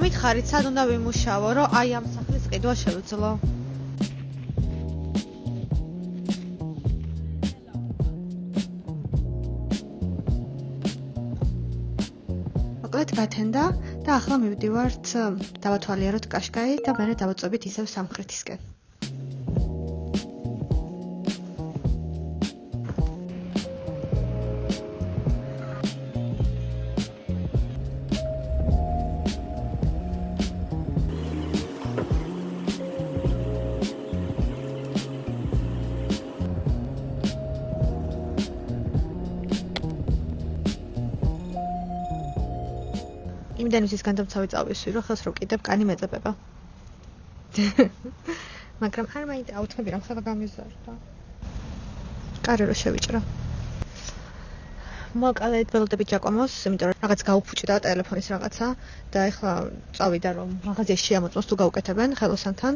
მითხარით, სად უნდა ვიმუშაო, რომ აი ამ სახლის ყიდვა შევძლო? მოკლედ გათენდა და ახლა მივდივართ დავათვალიეროთ კაშკაი და მერე დავაწვევით ისევ სამხრეთისკენ. იმდენისთვის განთავცავი წავისვი, რომ ხელს რო კიდევ კანი მეწებება. მაგრამ არ მაინდა აუთხები რამ ხება გამიზარდა. კარი რო შევიჭრა. მოკლედ ველოდები ჯაკომოს, იმიტომ რომ რაღაც გაუფუჭდა ტელეფონის რაღაცა და ეხლა წავიდა რომ მაღაზიაში შეამოწმოს თუ გაუკეთებენ ხელოსანთან.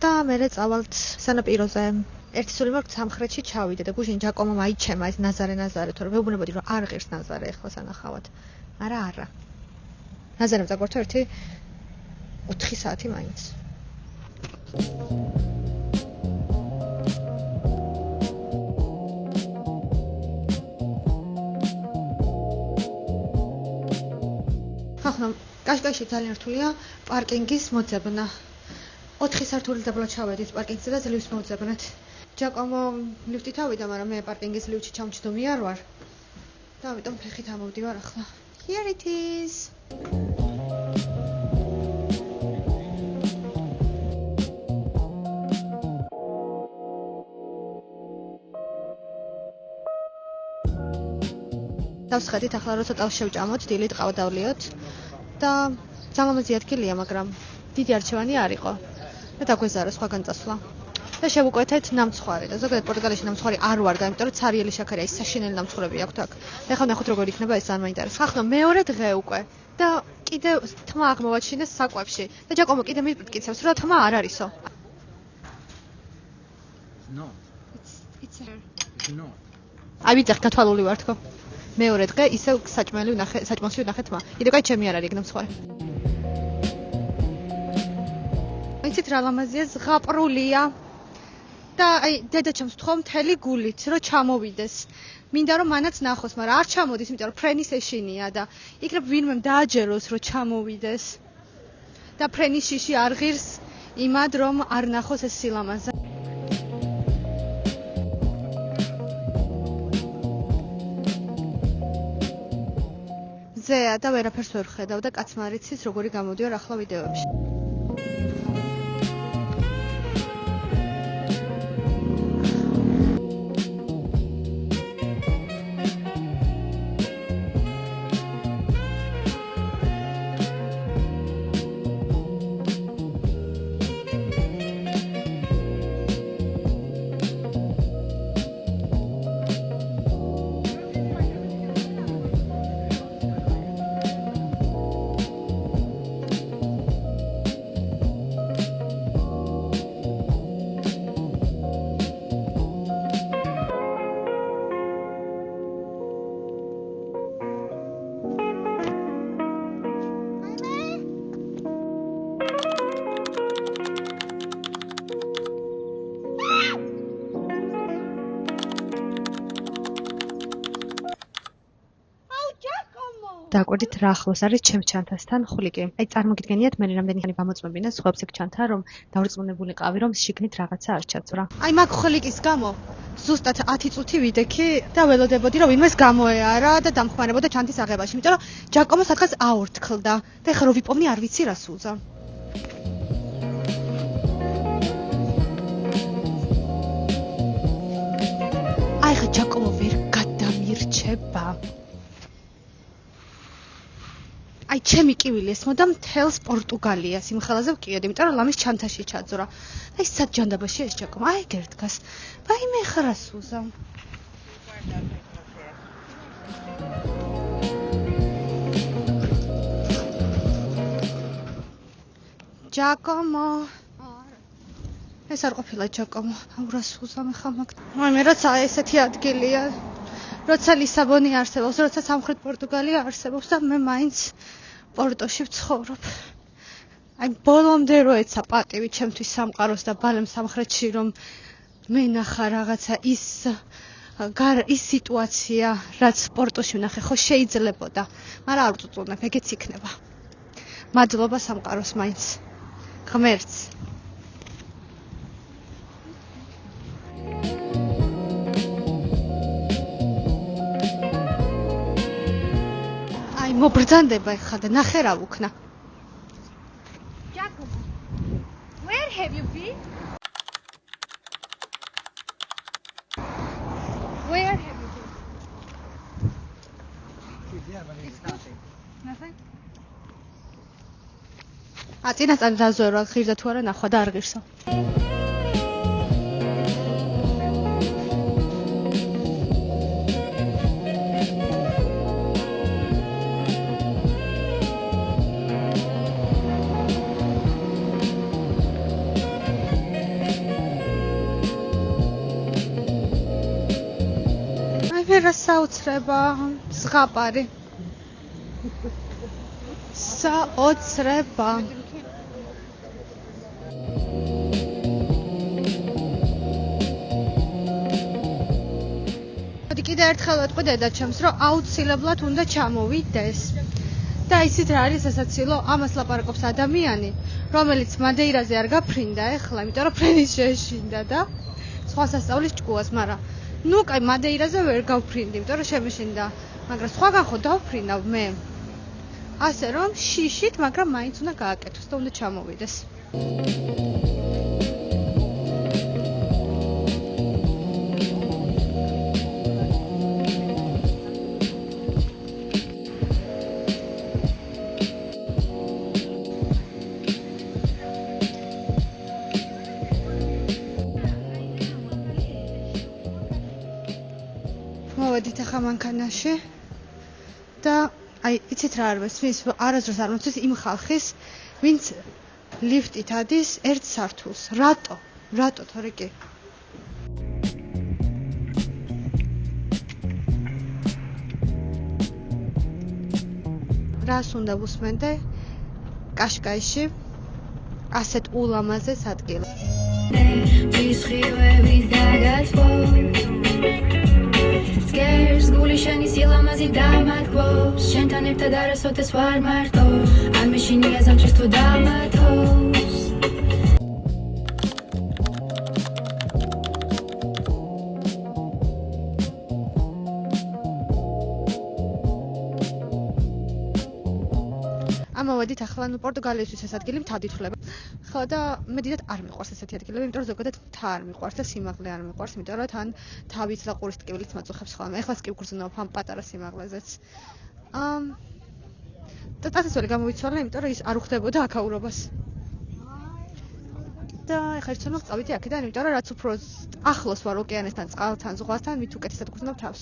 და მერე წავალთ სანაპიროზე. ერთი სული მაქვს სამხრეთში ჩავიდა და გუშინ ჯაკომომ აიჩემა ეს ნაზარე, თორე ვეუბნებოდი რომ არ ღირს ნაზარე ეხლა სანახავად. არა. ნაზარემ წაგვართო ერთი 4 საათი მაინც. ახლა კაშკაიში ძალიან რთულია პარკინგის მოძებნა. 4 სართულის დაბლა ჩავედით პარკინგზე და ძლივს მოვძებნეთ. ჯაკომო ლიფტით ავიდა, მაგრამ მე პარკინგის ლიფტში ჩამჩდომი არ ვარ. და ამიტომ ფეხით ამოვდივარ ახლა. Here it is. დავსხედით ახლა როცა წავს შევჭამოთ, დილით ყავა დავლიოთ და ძალამაზი ადგილია, მაგრამ დიდი არჩევანი არ იყო. და დაგვეზარა სხვაგან წასვლა. და შევუკვეთეთ ნამცხვარი და ზოგადად პორტუგალიაში ნამცხვარი არ ვარ და იმიტომ რომ ცარიელი შაქარი აი საშინელი ნამცხრები აქვთ აქ. და ახლა ნახოთ როგორ იქნება ეს არ მაინტერესებს. ახლა მეორე დღე უკვე და კიდე თმა აღმოვაჩინეს საკვებში და ჯაკომო კიდე მიტკიცებს რომ თმა არ არისო. No. It's her. No. აი ვიძახ გათვალული ვარ თქო. მეორე დღე ისევ საჭმელში ვნახე თმა. კიდე კაი ჩემი არ არის ეგ ნამცხვარი. იცით რა ლამაზია, ზღაპრულია. და აი დედაჩემს ვთხოვ მთელი გულით რომ ჩამოვიდეს. მინდა რომ მანაც ნახოს, მაგრამ არ ჩამოდის, იმიტომ რომ ფრენის ეშინია და იქნებ ვინმე დააჯეროს რომ ჩამოვიდეს. და ფრენის შიში არ ღირს იმად რომ არ ნახოს ეს სილამაზე. ზეა და ვერაფერს ვერ ხედავ და კაცმა არ იცის როგორი გამოდიო ახლა ვიდეოებში. დააკვირდით რა ახლოს არის ჩემს ჩანთასთან ხვლიკი. აი წარმოგიდგენიათ მე რამდენი ხანი გამოწმებინა სხვებს ეგ ჩანთა რომ დავრწმუნებულიყავი რომ შიგნით რაღაცა არ ჩაცვრა. აი მაგ ხვლიკის გამო ზუსტად 10 წუთი ვიდექი და ველოდებოდი რომ ვინმეს გამოეარა და დამხმარებოდა ჩანთის აღებაში, იმიტომ რომ ჯაკომო სადღაც აორთქლდა და ეხლა რო ვიპოვნი არ ვიცი რა სულზა. აი ხა ჯაკომო ვერ გადამირჩება. აი ჩემი კივილი ესმოდა მთელს პორტუგალიას იმ ხელაზე ვკიოდი, იმიტომ რომ ლამის ჩანთაში ჩაძვრა. და ის სად ჯანდაბაში ეს ჯაკომო, აი ეგ ერთ დგას. ვაიმე ხა რა სულზა. ჯაკომო. ეს არ ყოფილა ჯაკომო. აუ რა სულზა მე ხა მაგ. ვაიმე როცა ესეთი ადგილია. როცა ლისაბონი არსებობს, როცა სამხრეთ პორტუგალია არსებობს და მე მაინც პორტოში ვცხოვრობ. აი ბოლომდე რო ეცა პატივი ჩემთვის სამყაროს და ბალემ სამხრეთში რომ მენახა რაღაცა ის სიტუაცია რაც პორტოში ვნახე ხო შეიძლებოდა მაგრამ არ ვწუწუნებ ეგეც იქნება მადლობა სამყაროს მაინც ღმერთს აი მობრძანდება ეხლა და ნახე რა ვუქნა Where have you been? Where have you been? Yeah, but it's nothing. Nothing? წინასწარ დაზორო ღირდა თუ არა ნახვა და არ ღირსო. რა საოცრება ზღაპარი საოცრება კიდე ერთხელ ვეთყვი დედაჩემს რომ აუცილებლად უნდა ჩამოვიდეს და ისიც რა არის სასაცილო ამას ლაპარაკობს ადამიანი რომელიც მადეირაზე არ გაფრინდა ეხლა იმიტომ რომ ფრენის შეეშინდა და სხვა სასწავლის ჭკუას მაგრამ ნუ კაი მადეირაზე ვერ გავფრინდი, იმიტომ რომ შემეშინდა, მაგრამ სხვაგან ხო დავფრინავ მე. ასე რომ შიშით, მაგრამ მაინც უნდა გააკეთოს და უნდა ჩამოვიდეს. მოვედით ახლა მანქანაში და აი იცით რა არ ვესმის არასდროს არ მომწონს იმ ხალხის ვინც ლიფტით ადის ერთ სართულს რატო თორე კი რას უნდა ვუსმენდე კაშკაიში ასეთ ულამაზეს ადგილს Scares guli shani silamazi damatgos Shentan erta darasotes var marto Al meshini azam tristo damatos ამოვედით ახლა ნუ პორტუგალიისთვის ეს ადგილი მთა დითვლება. ხო და მე დიდად არ მიყვარს ესეთი ადგილები, იმიტომ რომ ზოგადად მთა არ მიყვარს და სიმაღლე არ მიყვარს, იმიტომ რომ თან თავით და ყურის ტკივილით მაწუხებს ხოლმე. ეხლაც კი ვგრძნობ ამ პატარა სიმაღლეზეც. და ტაცისველი გამოვიცვალე, იმიტომ რომ ის არ უხდებოდა აქაურობას. და ეხლა ერთსონო ვწავიდი აქედან, იმიტომ რომ რაც უფრო ახლოს ვარ ოკეანესთან, წყალთან, ზღვასთან, მით უკეთესად ვგრძნობ თავს.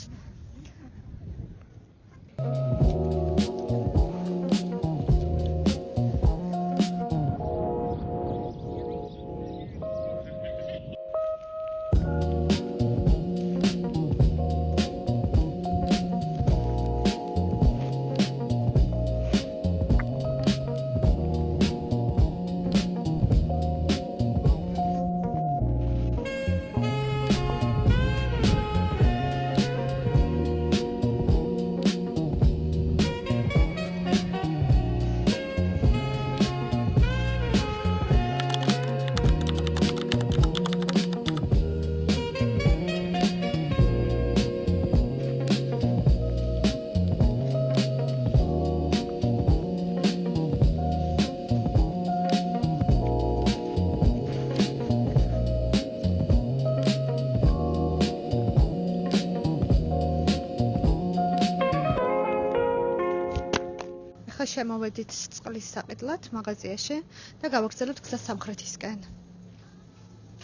შემოვედით წყლის საყიდლად მაღაზიაში და გავაგრძელებთ გზას სამხრეთისკენ.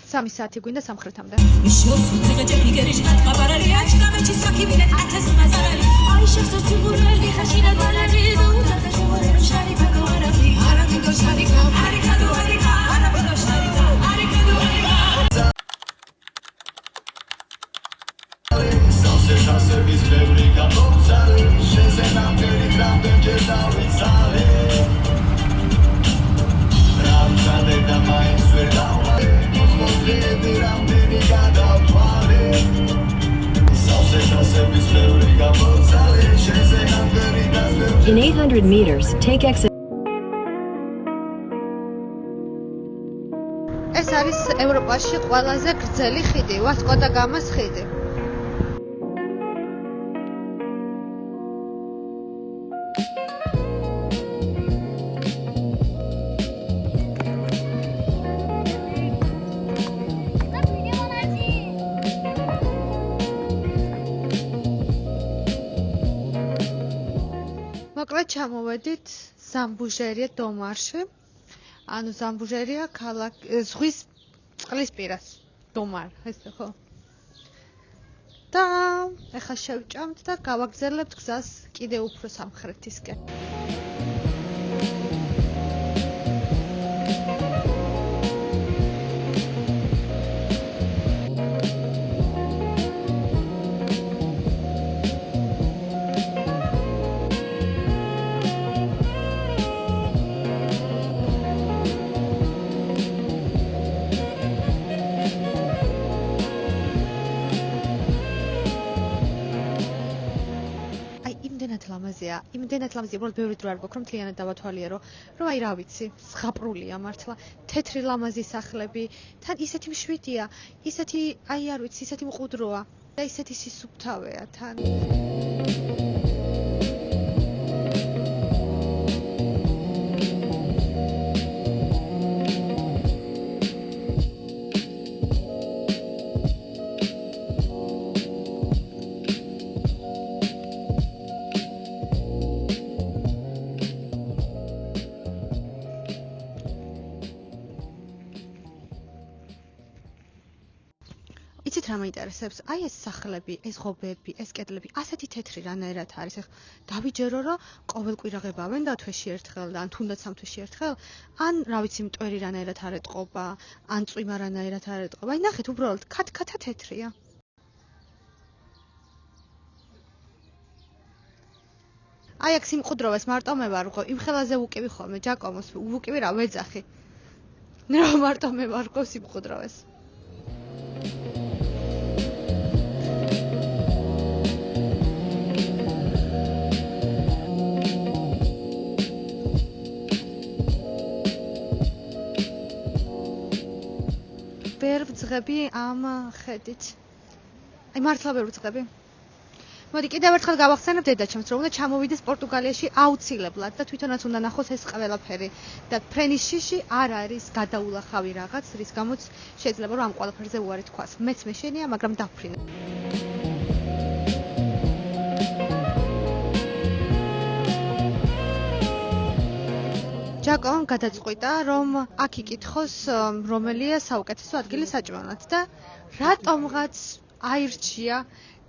3 საათი გვინდა სამხრეთამდე. Service fabrica boxare, scese na per il grande che da rizzare. 100 meters, take exit. ეს არის ევროპაში ყველაზე გრძელი ხიდი, ვასკო და გამას ხიდი. მოკლედ ჩამოვედით ზამბუჟერია დომარში. ანუ ზამბუჟერია ზღვის წყლის პირას. დომარ, ესე ხო? და ეხლა შევჭამთ და გავაგზავნებთ გზას კიდევ უფრო სამხრეთისკენ. იმდენად ლამაზია, უბრალოდ ბევრი დრო არ გვაქვს, რომ მთლიანად დავათვალიერო, რომ აი რა ვიცი, ზღაპრულია მართლა, თეთრი ლამაზი სახლები, თან ისეთი მშვიდია, ისეთი, აი არ ვიცი, ისეთი მყუდროა და ისეთი სისუფთავეა თან. იცით რა მაინტერესებს? აი ეს სახლები, ეს ღობეები, ეს კედლები, ასეთი თეთრი რანაირად არის. ეხლა დავიჯერო, რომ ყოველ კვირაღებავენ და თვეში ერთხელ და ან თუნდაც სამ თვეში ერთხელ, ან რა ვიცი, მტვერი რანაირად არ ეტყობა, ან წვიმა რანაირად არ ეტყობა. აი ნახეთ, უბრალოდ ქათქათა თეთრია. აი აქ სიმყუდროვეს მარტო მე ვარ ხო? იმ ხელაზე ვუკივი ხოლმე, ჯაკომოს ვუკივი რა ვეძახი. რა მარტო მე ვარ ხო სიმყუდროვეს. ვერ ვძღები ამ ხედით. აი მართლა ვერ ვძღები. მოდი კიდევ ერთხელ გავახსენებ დედაჩემს, რომ უნდა ჩამოვიდეს პორტუგალიაში აუცილებლად და თვითონაც უნდა ნახოს ეს ყველაფერი. და ფრენის შიში არ არის გადაულახავი რაღაც, რის გამოც შეიძლება რომ ამ ყველაფერზე უარი თქვას. მეც მეშენია, მაგრამ დაფრინე. ჯაკომ გადაწყვიტა, რომ აქ იკითხოს, რომელია საუკეთესო ადგილი საჭმელად და რატომღაც აირჩია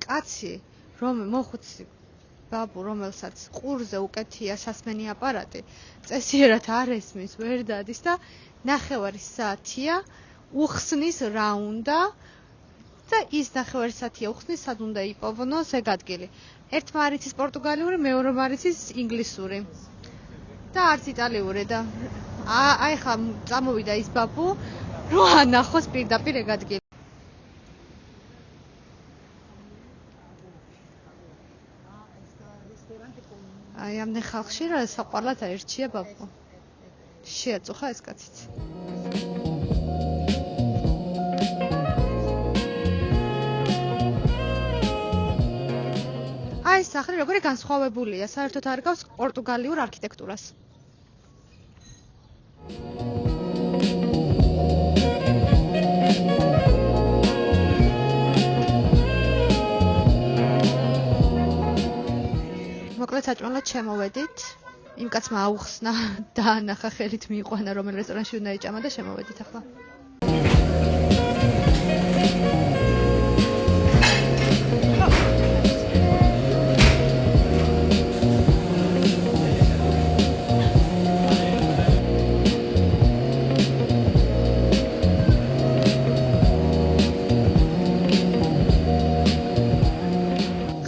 კაცი, რომ მოხუცი ბაბუ, რომელსაც ყურზე უკეთია სასმენი აპარატი, წესიერად არ ესმის, ვერ დადის და 9 საათია უხსნის რა უნდა და ის 9 საათია უხსნის, სად უნდა იპოვნოს ეგ ადგილი. ერთმა არ იცის პორტუგალიური, მეორემ არ იცის ინგლისური. და არც იტალიური და აი ხა წამოვიდა ის ბაბუ, რომ ანახოს პირდაპირ ეგ ადგილი. აი ამდენ ხალხში რა საყვარლად აირჩია ბაბუ. შეაწუხა ეს კაციც. აი სახლი როგორი განსხვავებულია, საერთოდ არ გავს პორტუგალიურ არქიტექტურას. მოკლედ საჭმელად შემოვედით. იმ კაცმა აუხსნა და ანახა ხელით მიიყვანა რომელ რესტორანში უნდა ეჭამა და შემოვედით ახლა.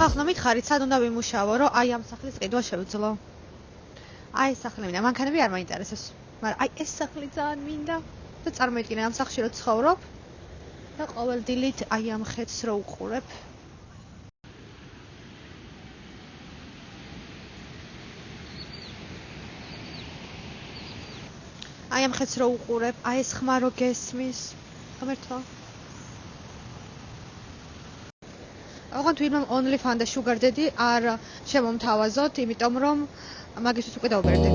ხალხო მითხარით, სად უნდა ვიმუშაო, რომ აი ამ სახლის ყიდვა შევძლო. აი ეს სახლი მინდა, მანქანები არ მაინტერესებს, მაგრამ აი ეს სახლი ძალიან მინდა და წარმოიდგინე ამ სახლში რო ცხოვრობ და ყოველ დილით აი ამ ხედს რო უყურებ. აი ამ ხეთს რო უყურებ, აი ეს ხმა რო გესმის. გამერთო. ოღონდ ვინმე only fan და sugar daddy არ შემომთავაზოთ, იმიტომ რომ მაგისთვის უკვე დავბერდი.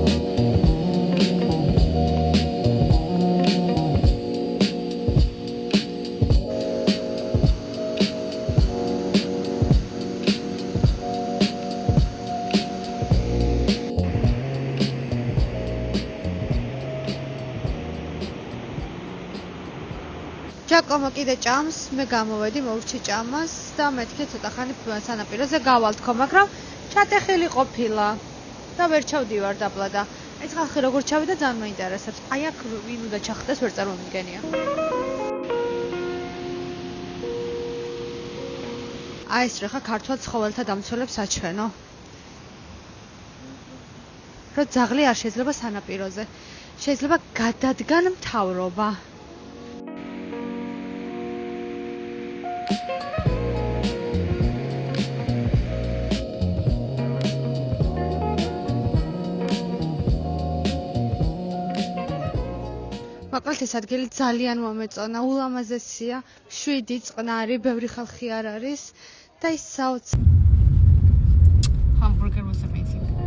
ჯაკომო კიდე ჭამს, მე გამოვედი, მოვვრჩი ჭამას და მეთქე ცოტა ხანი სანაპიროზე გავალთქო, მაგრამ ჩატეხილი ყოფილა და ვერ ჩავდივარ დაბლა და ეს ხალხი როგორ ჩავიდა ძალიან მაინტერესებს. აი აქ ვინ უნდა ჩახდეს ვერ წარმომიდგენია. აი ეს რა ხა ქართულად ცხოველთა დამცველებს აჩვენო. რო ძაღლი არ შეიძლება სანაპიროზე. შეიძლება გადადგან მთავრობა. მოკლედ ეს ადგილი ძალიან მომეწონა, ულამაზესია, 7 წყნარი, ბევრი ხალხი არ არის და ის საოცარ. Hamburger was amazing.